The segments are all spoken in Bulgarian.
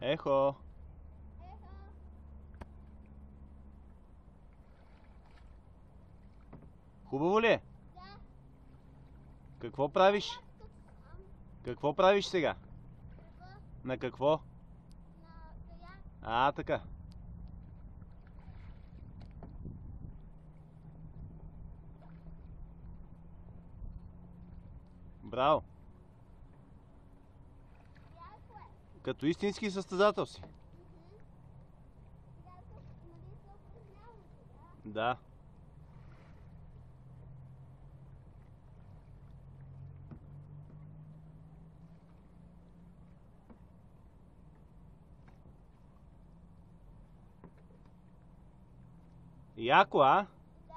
Ехо! Хубаво ли е? Да. Какво правиш? Какво правиш сега? Какво? На какво? На кая? А, така. Браво! Яко е. Като истински състезател си. Сега нали се упражнявам сега? Да. Яко, а? Да.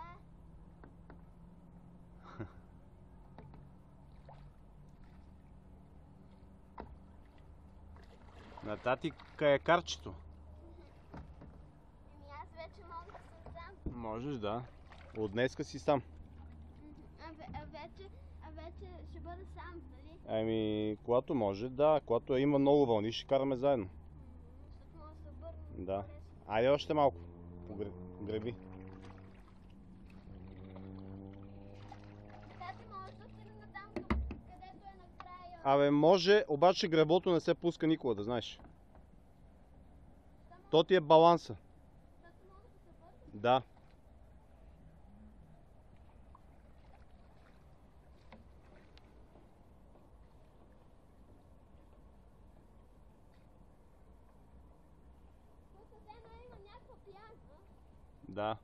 На татика е карчето. Аз вече мога да съм сам. Можеш, да. От днеска си сам. А вече ще бъда сам, нали? Ами, когато може, да. Когато има много вълни, ще караме заедно. Защото мога да се обърна. Да. Айде още малко. Греби. Така че може да стигна там, където е накрая. Абе, може, обаче греблото не се пуска никога, да знаеш. То ти е баланса. Защото мога да се върна. Да. Тук взема има някаква пяна. Да.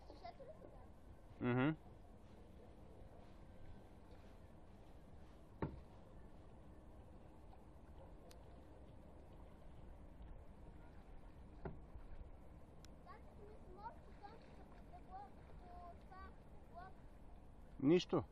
Слушате ли сега? Мгм. Как ми се може по слънцето по това блок? Нищо.